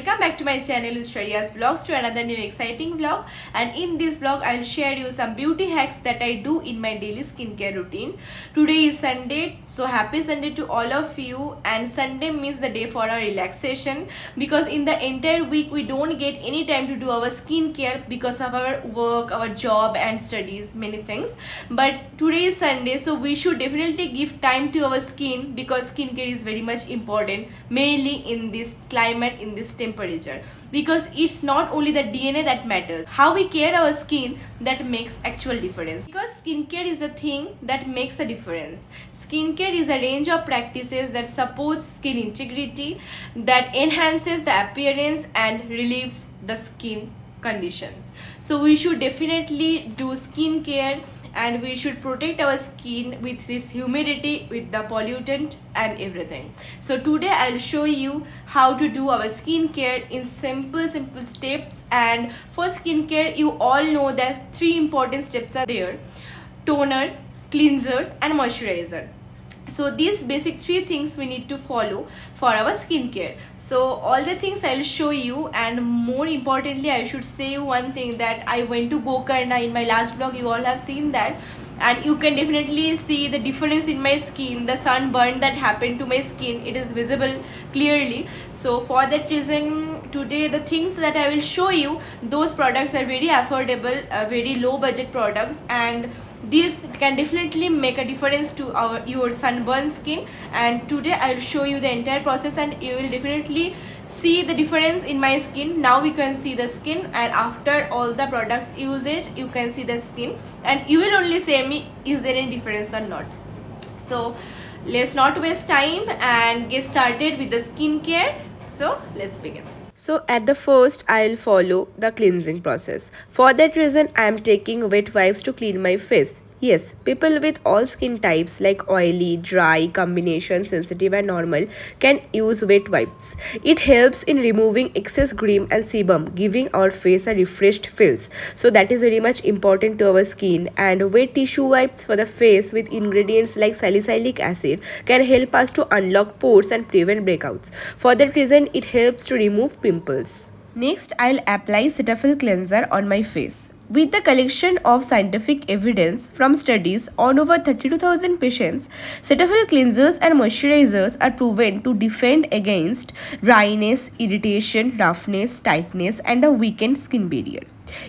welcome back to my channel UtshaRiya's vlogs, to another new exciting vlog. And in this vlog I'll share you some beauty hacks that I do in my daily skincare routine. Today is Sunday, so happy Sunday to all of you. And Sunday means the day for our relaxation, because in the entire week we don't get any time to do our skincare because of our work, our job and studies, many things. But today is Sunday, so we should definitely give time to our skin, because skincare is very much important, mainly in this climate, in this temperature, because it's not only the DNA that matters, how we care our skin that makes actual difference. Because skincare is a thing that makes a difference. Skincare is a range of practices that supports skin integrity, that enhances the appearance and relieves the skin conditions. So we should definitely do skincare, and we should protect our skin with this humidity, with the pollutant and everything. So today I'll show you how to do our skincare in simple steps. And for skincare, you all know that 3 important steps are there: toner, cleanser and moisturizer. So these basic 3 things we need to follow for our skincare. So all the things I'll show you, and more importantly I should say you one thing, that I went to Gokarna in my last vlog. You all have seen that, and you can definitely see the difference in my skin, the sunburn that happened to my skin. It is visible clearly. So for that reason, today the things that I will show you, those products are very affordable, very low budget products, and this can definitely make a difference to your sunburned skin. And today I'll show you the entire process, and you will definitely see the difference in my skin. Now we can see the skin, and after all the products usage you can see the skin, and you will only say me is there any difference or not. So let's not waste time and get started with the skincare. So let's begin. So at the first, I'll follow the cleansing process. For that reason, I am taking wet wipes to clean my face. Yes, people with all skin types like oily, dry, combination, sensitive and normal can use wet wipes. It helps in removing excess cream and sebum, giving our face a refreshed feels. So that is very much important to our skin. And wet tissue wipes for the face with ingredients like salicylic acid can help us to unlock pores and prevent breakouts. For that reason, it helps to remove pimples. Next, I'll apply Cetaphil cleanser on my face. With the collection of scientific evidence from studies on over 32,000 patients, Cetaphil cleansers and moisturizers are proven to defend against dryness, irritation, roughness, tightness and a weakened skin barrier.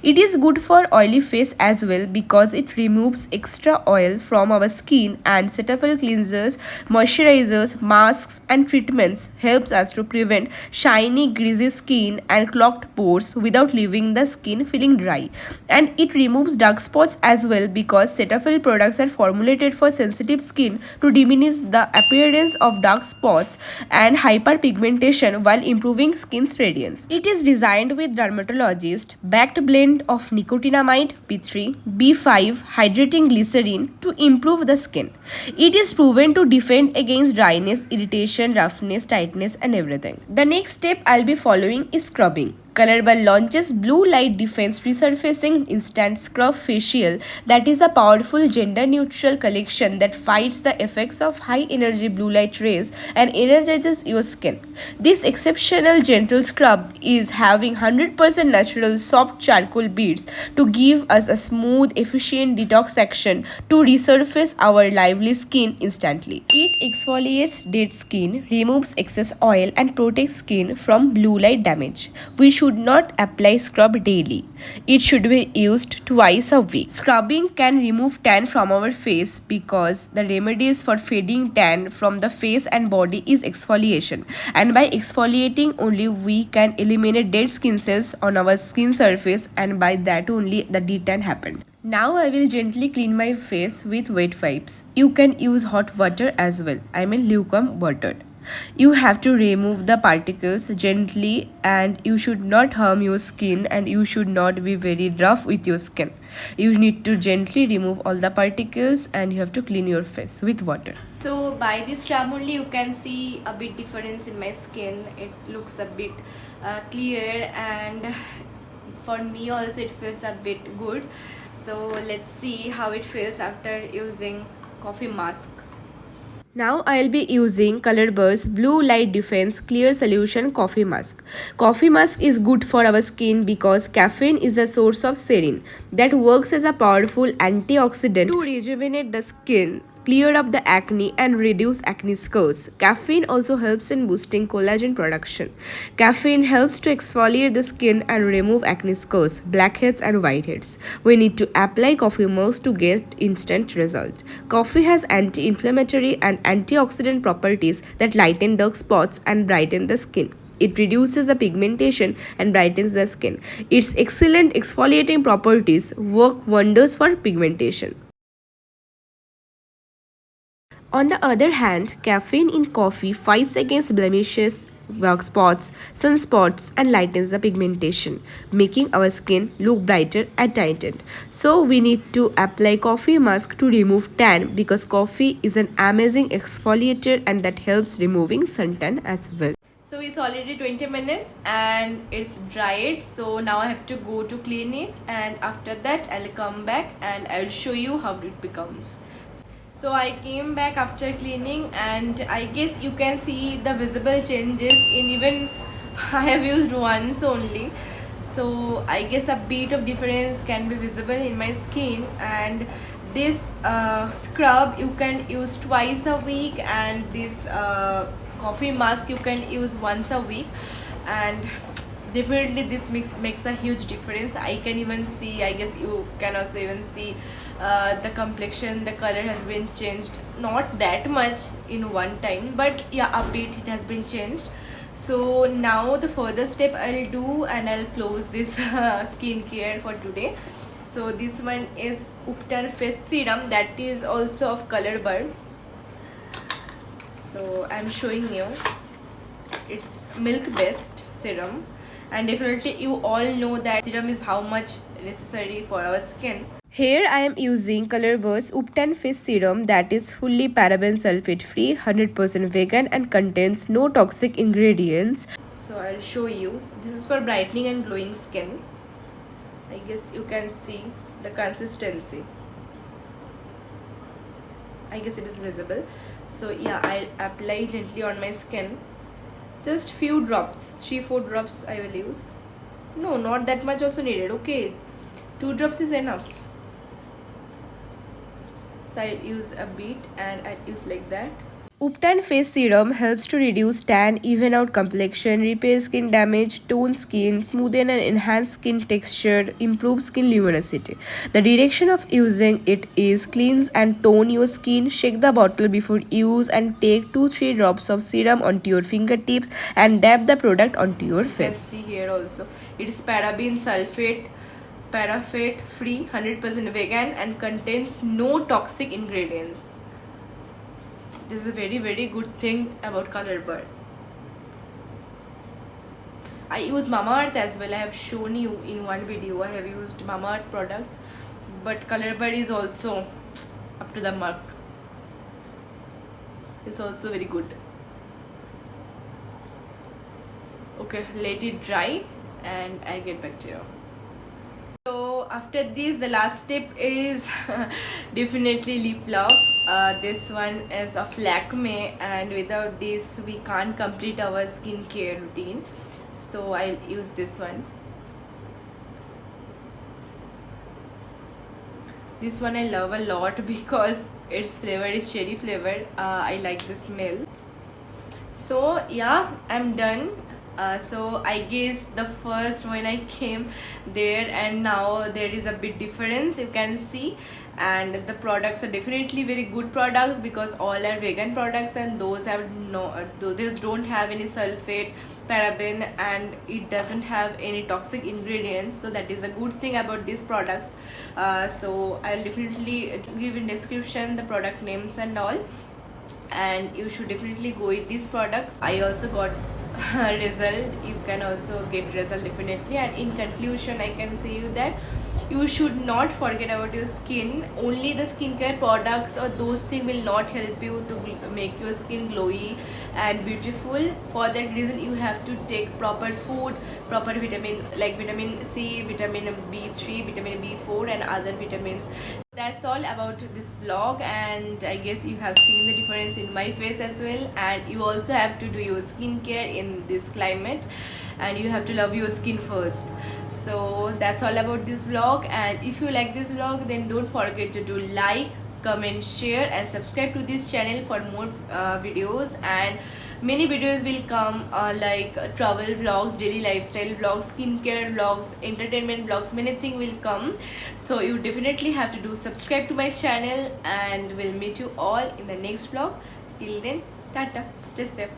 It is good for oily face as well, because it removes extra oil from our skin, and Cetaphil cleansers, moisturizers, masks and treatments helps us to prevent shiny, greasy skin and clogged pores without leaving the skin feeling dry. And it removes dark spots as well, because Cetaphil products are formulated for sensitive skin to diminish the appearance of dark spots and hyperpigmentation while improving skin's radiance. It is designed with dermatologist backed blend of nicotinamide, B3, B5, hydrating glycerin to improve the skin. It is proven to defend against dryness, irritation, roughness, tightness and everything. The next step I'll be following is scrubbing. Colorbar launches Blue Light Defense Resurfacing Instant Scrub Facial, that is a powerful gender-neutral collection that fights the effects of high-energy blue light rays and energizes your skin. This exceptional gentle scrub is having 100% natural soft charcoal beads to give us a smooth, efficient detox action to resurface our lively skin instantly. It exfoliates dead skin, removes excess oil and protects skin from blue light damage. We should not apply scrub daily. It should be used twice a week. Scrubbing can remove tan from our face, because the remedies for fading tan from the face and body is exfoliation. And by exfoliating only we can eliminate dead skin cells on our skin surface, and by that only the detan happened. Now I will gently clean my face with wet wipes. You can use hot water as well. I mean lukewarm water. You have to remove the particles gently, and you should not harm your skin, and you should not be very rough with your skin. You need to gently remove all the particles, and you have to clean your face with water. So by this scrub only you can see a bit difference in my skin. It looks a bit clear, and for me also it feels a bit good. So let's see how it feels after using coffee mask. Now I'll be using Colorbar's Blue Light Defense Clear Solution Coffee Mask. Coffee mask is good for our skin because caffeine is the source of serine that works as a powerful antioxidant to rejuvenate the skin, clear up the acne and reduce acne scars. Caffeine also helps in boosting collagen production. Caffeine helps to exfoliate the skin and remove acne scars, blackheads and whiteheads. We need to apply coffee mask to get instant result. Coffee has anti-inflammatory and antioxidant properties that lighten dark spots and brighten the skin. It reduces the pigmentation and brightens the skin. Its excellent exfoliating properties work wonders for pigmentation. On the other hand, caffeine in coffee fights against blemishes, dark spots, sunspots, and lightens the pigmentation, making our skin look brighter and tightened. So we need to apply coffee mask to remove tan because coffee is an amazing exfoliator and that helps removing suntan as well. So it's already 20 minutes and it's dried, so now I have to go to clean it, and after that I'll come back and I'll show you how it becomes. So I came back after cleaning and I guess you can see the visible changes in even I have used once only. So I guess a bit of difference can be visible in my skin, and this scrub you can use twice a week, and this coffee mask you can use once a week, and definitely this makes a huge difference. I can even see, I guess you can also even see the complexion, the color has been changed, not that much in one time, but yeah, a bit it has been changed. So now the further step I'll do, and I'll close this skincare for today. So this one is Uptan face serum, that is also of Colorbar. So I'm showing you, it's milk based serum, and definitely you all know that serum is how much necessary for our skin. Here I am using Colorbar's Uptan Face Serum that is fully paraben sulfate free, 100% vegan and contains no toxic ingredients. So I'll show you. This is for brightening and glowing skin. I guess you can see the consistency. I guess it is visible. So yeah, I'll apply gently on my skin. Just few drops, 3-4 drops I will use. No, not that much also needed. Okay, 2 drops is enough. So I'll use a bit and I'll use like that. Uptan Face Serum helps to reduce tan, even out complexion, repair skin damage, tone skin, smoothen and enhance skin texture, improve skin luminosity. The direction of using it is cleanse and tone your skin, shake the bottle before use and take 2-3 drops of serum onto your fingertips and dab the product onto your face. Let's see here also. It is paraben sulfate free, 100% vegan and contains no toxic ingredients. This is a very good thing about Colorbar. I use Mamaearth as well. I have shown you in one video. I have used Mamaearth products, but Colorbar is also up to the mark. It's also very good. Okay, let it dry and I'll get back to you. So after this, the last step is definitely lip love. This one is of Lakme, and without this we can't complete our skincare routine. So I'll use this one. This one I love a lot because its flavor is cherry flavored. I like the smell. So yeah, I'm done. So I guess the first when I came there and now there is a big difference, you can see, and the products are definitely very good products because all are vegan products, and those don't have any sulfate, paraben, and it doesn't have any toxic ingredients. So that is a good thing about these products. So I'll definitely give in description the product names and all, and you should definitely go with these products. I also got result. You can also get result definitely. And in conclusion, I can say you that you should not forget about your skin. Only the skincare products or those things will not help you to make your skin glowy and beautiful. For that reason, you have to take proper food, proper vitamin like vitamin C, vitamin B3, vitamin B4 and other vitamins. That's all about this vlog, and I guess you have seen the difference in my face as well. And you also have to do your skincare in this climate, and you have to love your skin first. So that's all about this vlog, and if you like this vlog, then don't forget to do like, comment, share and subscribe to this channel for more videos. And many videos will come, like travel vlogs, daily lifestyle vlogs, skincare vlogs, entertainment vlogs, many things will come. So you definitely have to do subscribe to my channel, and we'll meet you all in the next vlog. Till then, tata, stay safe.